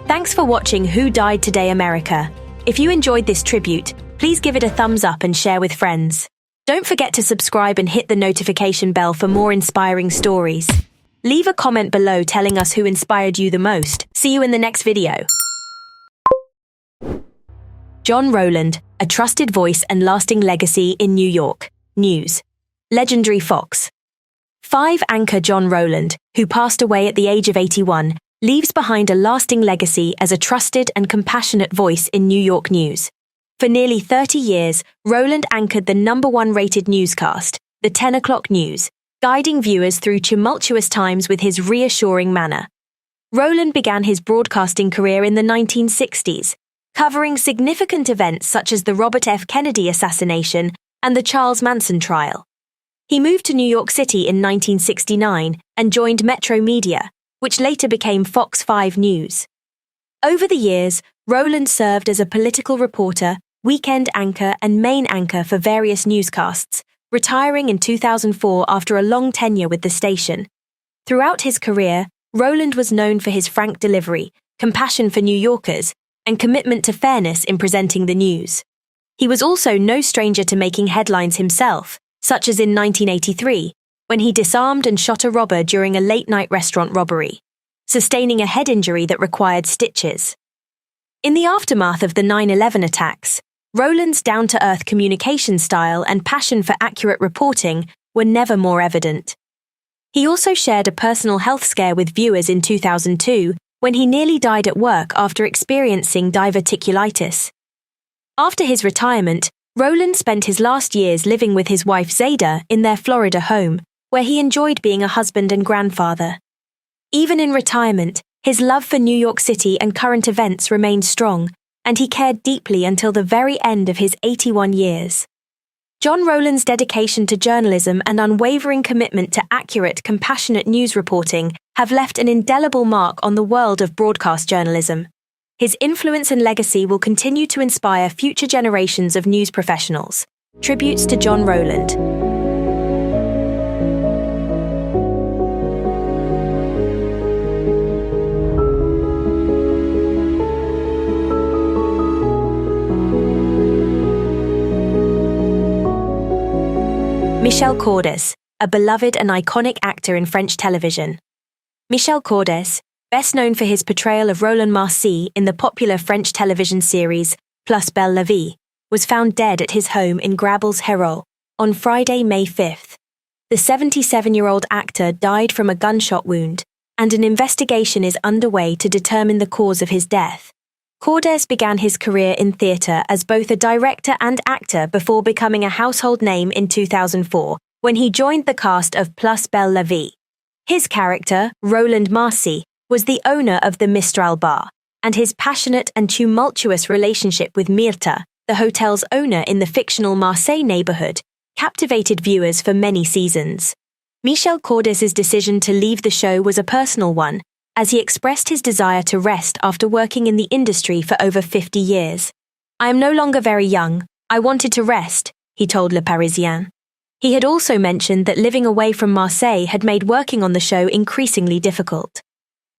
Thanks for watching Who Died Today America. If you enjoyed this tribute, please give it a thumbs up and share with friends. Don't forget to subscribe and hit the notification bell for more inspiring stories. Leave a comment below telling us who inspired you the most. See you in the next video. John Roland, a trusted voice and lasting legacy in New York. News. Legendary Fox. 5 anchor John Roland, who passed away at the age of 81, leaves behind a lasting legacy as a trusted and compassionate voice in New York news. For nearly 30 years, Roland anchored the #1 rated newscast, the 10 o'clock news, guiding viewers through tumultuous times with his reassuring manner. Roland began his broadcasting career in the 1960s, covering significant events such as the Robert F. Kennedy assassination and the Charles Manson trial. He moved to New York City in 1969 and joined Metro Media, which later became Fox 5 News. Over the years, Roland served as a political reporter, weekend anchor, and main anchor for various newscasts, retiring in 2004 after a long tenure with the station. Throughout his career, Roland was known for his frank delivery, compassion for New Yorkers, and commitment to fairness in presenting the news. He was also no stranger to making headlines himself, such as in 1983, when he disarmed and shot a robber during a late-night restaurant robbery, sustaining a head injury that required stitches. In the aftermath of the 9/11 attacks, Roland's down-to-earth communication style and passion for accurate reporting were never more evident. He also shared a personal health scare with viewers in 2002 when he nearly died at work after experiencing diverticulitis. After his retirement, Roland spent his last years living with his wife Zada in their Florida home, where he enjoyed being a husband and grandfather. Even in retirement, his love for New York City and current events remained strong, and he cared deeply until the very end of his 81 years. John Roland's dedication to journalism and unwavering commitment to accurate, compassionate news reporting have left an indelible mark on the world of broadcast journalism. His influence and legacy will continue to inspire future generations of news professionals. Tributes to John Roland. Michel Cordes, a beloved and iconic actor in French television. Michel Cordes, best known for his portrayal of Roland Marcy in the popular French television series Plus Belle la Vie, was found dead at his home in Grabels-Hérault on Friday, May 5th. The 77-year-old actor died from a gunshot wound, and an investigation is underway to determine the cause of his death. Cordes began his career in theatre as both a director and actor before becoming a household name in 2004, when he joined the cast of Plus Belle la Vie. His character, Roland Marcy, was the owner of the Mistral Bar, and his passionate and tumultuous relationship with Myrtha, the hotel's owner in the fictional Marseille neighborhood, captivated viewers for many seasons. Michel Cordes' decision to leave the show was a personal one, as he expressed his desire to rest after working in the industry for over 50 years. "I am no longer very young. I wanted to rest," he told Le Parisien. He had also mentioned that living away from Marseille had made working on the show increasingly difficult.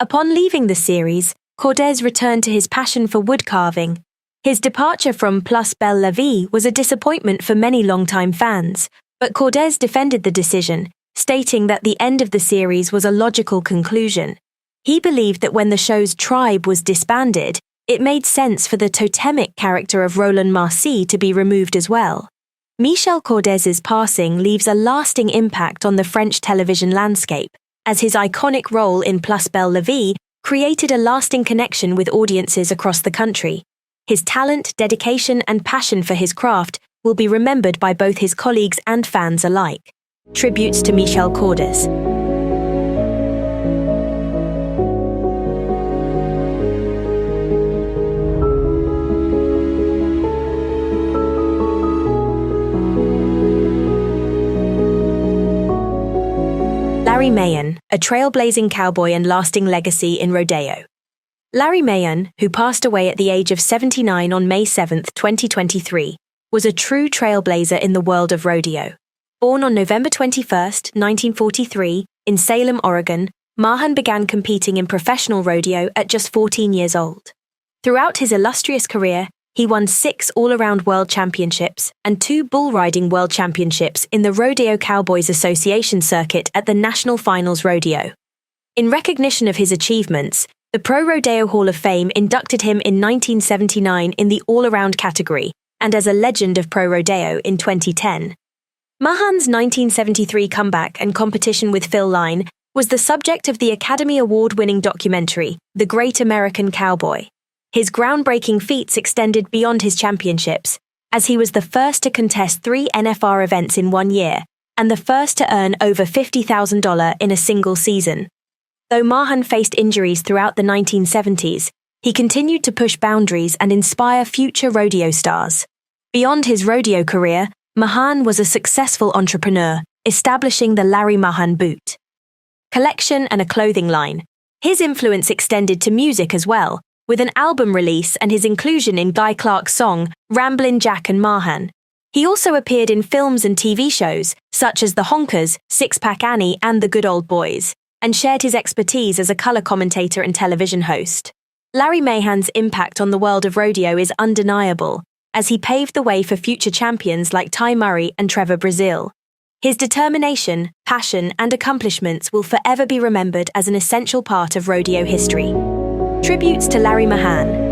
Upon leaving the series, Cordes returned to his passion for wood carving. His departure from Plus Belle la Vie was a disappointment for many longtime fans, but Cordes defended the decision, stating that the end of the series was a logical conclusion. He believed that when the show's tribe was disbanded, it made sense for the totemic character of Roland Marcy to be removed as well. Michel Cordes' passing leaves a lasting impact on the French television landscape, as his iconic role in Plus Belle la Vie created a lasting connection with audiences across the country. His talent, dedication, and passion for his craft will be remembered by both his colleagues and fans alike. Tributes to Michel Cordes. Larry Mahan, a trailblazing cowboy and lasting legacy in Rodeo. Larry Mahan, who passed away at the age of 79 on May 7, 2023, was a true trailblazer in the world of rodeo. Born on November 21, 1943, in Salem, Oregon, Mahan began competing in professional rodeo at just 14 years old. Throughout his illustrious career, he won 6 all-around world championships and 2 bull riding world championships in the Rodeo Cowboys Association circuit at the National Finals Rodeo. In recognition of his achievements, the Pro Rodeo Hall of Fame inducted him in 1979 in the all-around category and as a legend of pro rodeo in 2010. Mahan's 1973 comeback and competition with Phil Lynne was the subject of the Academy Award-winning documentary, The Great American Cowboy. His groundbreaking feats extended beyond his championships, as he was the first to contest 3 NFR events in 1 year and the first to earn over $50,000 in a single season. Though Mahan faced injuries throughout the 1970s, he continued to push boundaries and inspire future rodeo stars. Beyond his rodeo career, Mahan was a successful entrepreneur, establishing the Larry Mahan boot collection and a clothing line. His influence extended to music as well, with an album release and his inclusion in Guy Clark's song Ramblin' Jack and Mahan. He also appeared in films and TV shows, such as The Honkers, Six Pack Annie and The Good Old Boys, and shared his expertise as a color commentator and television host. Larry Mahan's impact on the world of rodeo is undeniable, as he paved the way for future champions like Ty Murray and Trevor Brazile. His determination, passion, and accomplishments will forever be remembered as an essential part of rodeo history. Tributes to Larry Mahan.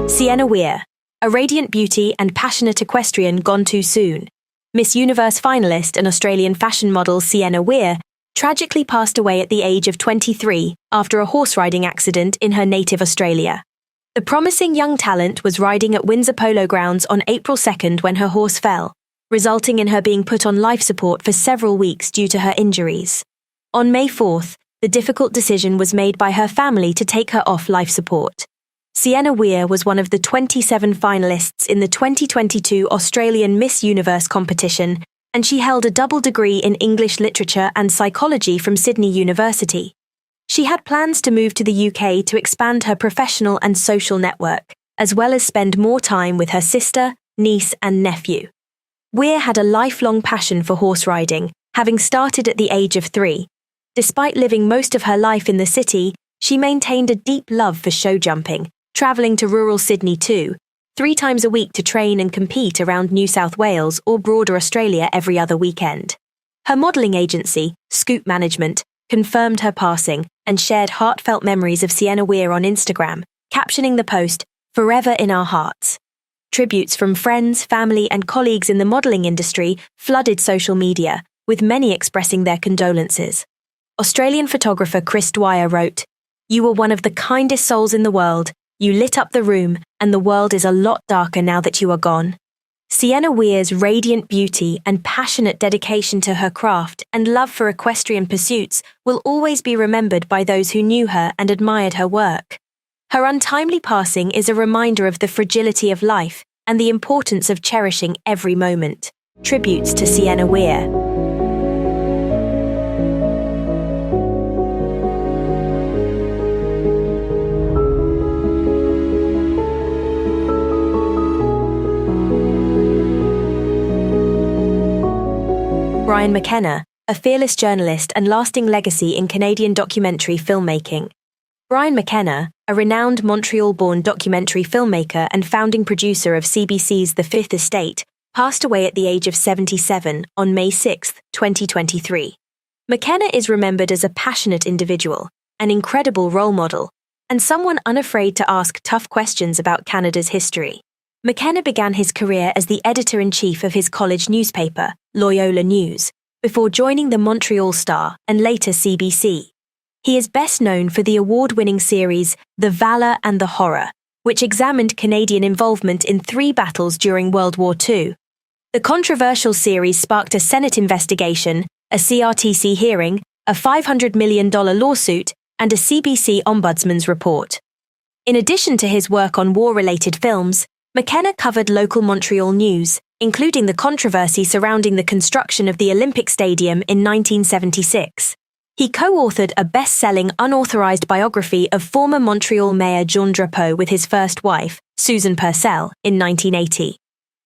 Sienna Weir, a radiant beauty and passionate equestrian gone too soon. Miss Universe finalist and Australian fashion model Sienna Weir tragically passed away at the age of 23 after a horse riding accident in her native Australia. The promising young talent was riding at Windsor Polo Grounds on April 2nd when her horse fell, resulting in her being put on life support for several weeks due to her injuries. On May 4th, the difficult decision was made by her family to take her off life support. Sienna Weir was one of the 27 finalists in the 2022 Australian Miss Universe competition, and she held a double degree in English literature and psychology from Sydney University. She had plans to move to the UK to expand her professional and social network, as well as spend more time with her sister, niece, and nephew. Weir had a lifelong passion for horse riding, having started at the age of 3. Despite living most of her life in the city, she maintained a deep love for show jumping, travelling to rural Sydney too, 3 times a week to train and compete around New South Wales or broader Australia every other weekend. Her modelling agency, Scoop Management, confirmed her passing and shared heartfelt memories of Sienna Weir on Instagram, captioning the post, "Forever in our hearts." Tributes from friends, family and colleagues in the modelling industry flooded social media, with many expressing their condolences. Australian photographer Chris Dwyer wrote, "You were one of the kindest souls in the world. You lit up the room, and the world is a lot darker now that you are gone." Sienna Weir's radiant beauty and passionate dedication to her craft and love for equestrian pursuits will always be remembered by those who knew her and admired her work. Her untimely passing is a reminder of the fragility of life and the importance of cherishing every moment. Tributes to Sienna Weir. Brian McKenna, a fearless journalist and lasting legacy in Canadian documentary filmmaking. Brian McKenna, a renowned Montreal-born documentary filmmaker and founding producer of CBC's The Fifth Estate, passed away at the age of 77 on May 6, 2023. McKenna is remembered as a passionate individual, an incredible role model, and someone unafraid to ask tough questions about Canada's history. McKenna began his career as the editor-in-chief of his college newspaper, Loyola News, before joining the Montreal Star and later CBC. He is best known for the award-winning series The Valour and the Horror, which examined Canadian involvement in 3 battles during World War II. The controversial series sparked a Senate investigation, a CRTC hearing, a $500 million lawsuit, and a CBC Ombudsman's report. In addition to his work on war-related films, McKenna covered local Montreal news, including the controversy surrounding the construction of the Olympic Stadium in 1976. He co-authored a best-selling unauthorized biography of former Montreal Mayor Jean Drapeau with his first wife, Susan Purcell, in 1980.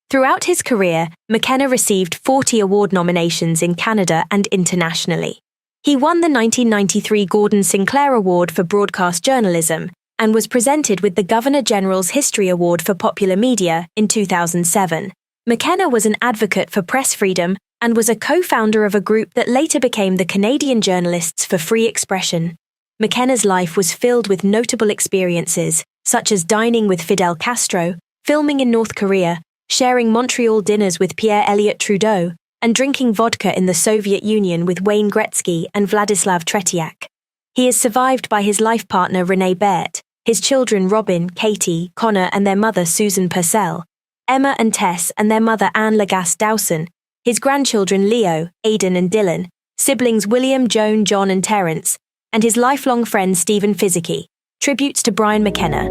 Throughout his career, McKenna received 40 award nominations in Canada and internationally. He won the 1993 Gordon Sinclair Award for Broadcast Journalism and was presented with the Governor-General's History Award for Popular Media in 2007. McKenna was an advocate for press freedom and was a co-founder of a group that later became the Canadian Journalists for Free Expression. McKenna's life was filled with notable experiences, such as dining with Fidel Castro, filming in North Korea, sharing Montreal dinners with Pierre-Elliott Trudeau, and drinking vodka in the Soviet Union with Wayne Gretzky and Vladislav Tretiak. He is survived by his life partner Renee Baird, his children Robin, Katie, Connor and their mother Susan Purcell, Emma and Tess and their mother Anne Lagasse Dowson, his grandchildren Leo, Aidan and Dylan, siblings William, Joan, John and Terence, and his lifelong friend Stephen Fizicki. Tributes to Brian McKenna.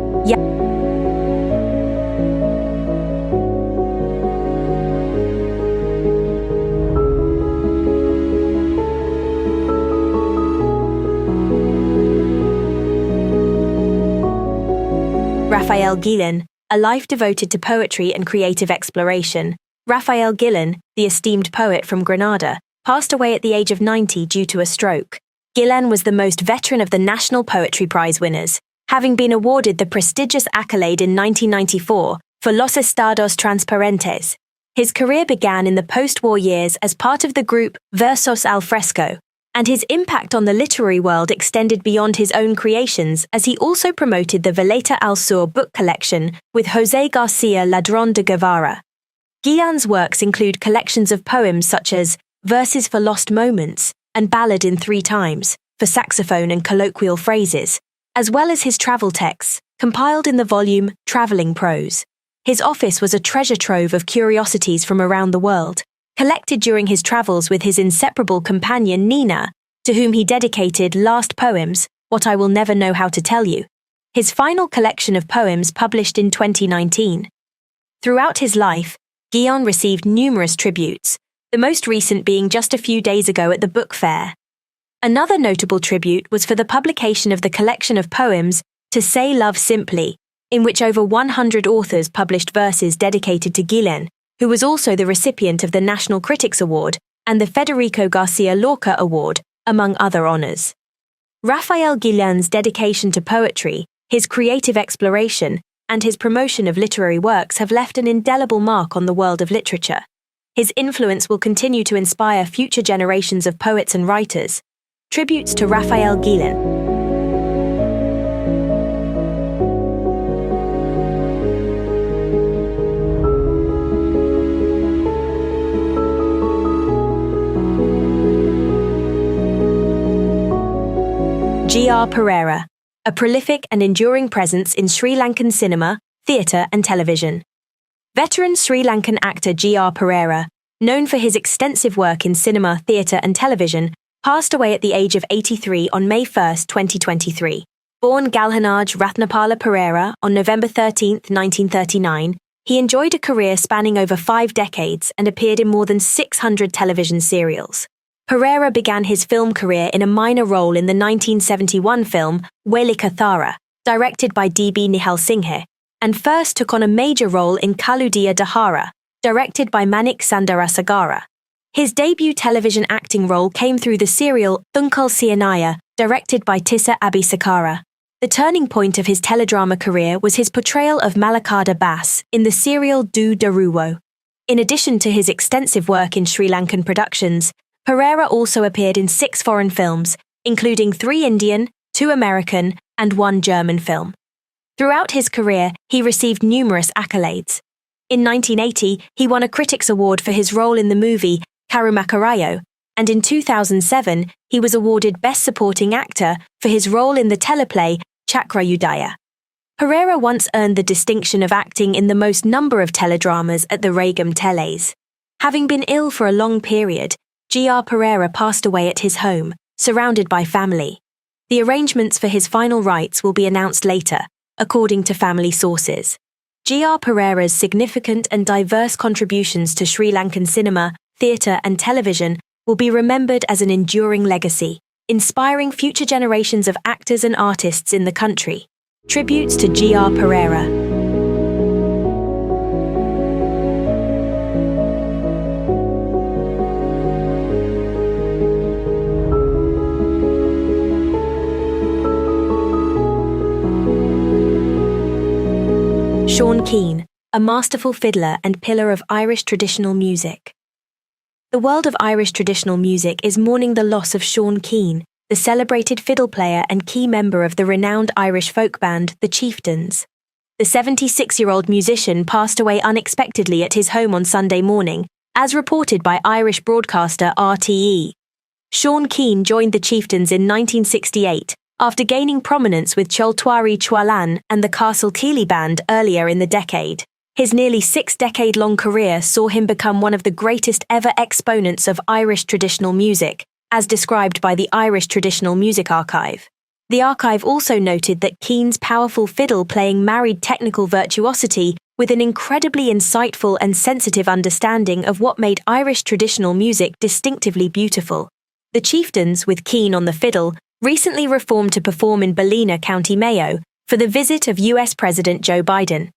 Raphael Guillen, a life devoted to poetry and creative exploration. Raphael Guillen, the esteemed poet from Granada, passed away at the age of 90 due to a stroke. Guillen was the most veteran of the National Poetry Prize winners, having been awarded the prestigious accolade in 1994 for Los Estados Transparentes. His career began in the post-war years as part of the group Versos al Fresco, and his impact on the literary world extended beyond his own creations as he also promoted the Veleta al Sur book collection with José García Ladrón de Guevara. Guillen's works include collections of poems such as Verses for Lost Moments and Ballad in 3 Times for saxophone and colloquial phrases, as well as his travel texts, compiled in the volume Traveling Prose. His office was a treasure trove of curiosities from around the world, collected during his travels with his inseparable companion Nina, to whom he dedicated Last Poems, What I Will Never Know How to Tell You, his final collection of poems published in 2019. Throughout his life, Guillen received numerous tributes, the most recent being just a few days ago at the book fair. Another notable tribute was for the publication of the collection of poems To Say Love Simply, in which over 100 authors published verses dedicated to Guillen, who was also the recipient of the National Critics Award and the Federico Garcia Lorca Award, among other honors. Raphael Guillen's dedication to poetry, his creative exploration, and his promotion of literary works have left an indelible mark on the world of literature. His influence will continue to inspire future generations of poets and writers. Tributes to Raphael Guillen. G.R. Pereira, a prolific and enduring presence in Sri Lankan cinema, theatre and television. Veteran Sri Lankan actor G.R. Pereira, known for his extensive work in cinema, theatre and television, passed away at the age of 83 on May 1, 2023. Born Galhanaj Ratnapala Pereira on November 13, 1939, he enjoyed a career spanning over 5 decades and appeared in more than 600 television serials. Pereira began his film career in a minor role in the 1971 film Welika Thara, directed by D.B. Nihal Singhe, and first took on a major role in Kaludia Dahara, directed by Manik Sandarasagara. His debut television acting role came through the serial Tungkal Sianaya, directed by Tissa Abisakara. The turning point of his teledrama career was his portrayal of Malakada Bass in the serial Du Daruwo. In addition to his extensive work in Sri Lankan productions, Pereira also appeared in 6 foreign films, including 3 Indian, 2 American, and 1 German film. Throughout his career, he received numerous accolades. In 1980, he won a Critics Award for his role in the movie Karumakarayo, and in 2007, he was awarded Best Supporting Actor for his role in the teleplay Chakrayudaya. Pereira once earned the distinction of acting in the most number of teledramas at the Regum Teles. Having been ill for a long period, G.R. Pereira passed away at his home, surrounded by family. The arrangements for his final rites will be announced later, according to family sources. G.R. Pereira's significant and diverse contributions to Sri Lankan cinema, theatre and television will be remembered as an enduring legacy. inspiring future generations of actors and artists in the country. Tributes to G.R. Pereira. Keane, a masterful fiddler and pillar of Irish traditional music. The world of Irish traditional music is mourning the loss of Keane, the celebrated fiddle player and key member of the renowned Irish folk band, the Chieftains. The 76-year-old musician passed away unexpectedly at his home on Sunday morning, as reported by Irish broadcaster RTE. Keane joined the Chieftains in 1968, after gaining prominence with Choltwari Chwalan and the Castle Keely Band earlier in the decade. His nearly 6-decade-long career saw him become one of the greatest ever exponents of Irish traditional music, as described by the Irish Traditional Music Archive. The archive also noted that Keane's powerful fiddle playing married technical virtuosity with an incredibly insightful and sensitive understanding of what made Irish traditional music distinctively beautiful. The Chieftains, with Keane on the fiddle, recently reformed to perform in Ballina, County Mayo, for the visit of US President Joe Biden.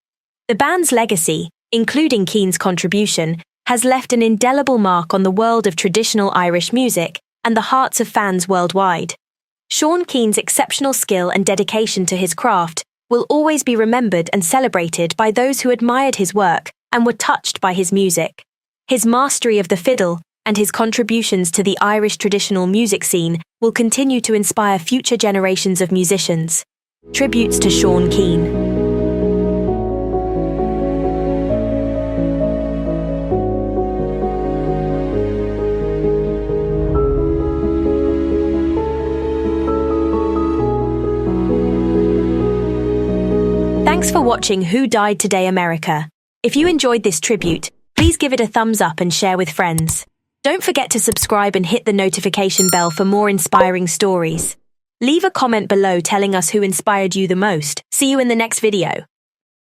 The band's legacy, including Keane's contribution, has left an indelible mark on the world of traditional Irish music and the hearts of fans worldwide. Keane's exceptional skill and dedication to his craft will always be remembered and celebrated by those who admired his work and were touched by his music. His mastery of the fiddle and his contributions to the Irish traditional music scene will continue to inspire future generations of musicians. Tributes to Keane. Thanks for watching Who Died Today America. If you enjoyed this tribute, please give it a thumbs up and share with friends. Don't forget to subscribe and hit the notification bell for more inspiring stories. Leave a comment below telling us who inspired you the most. See you in the next video.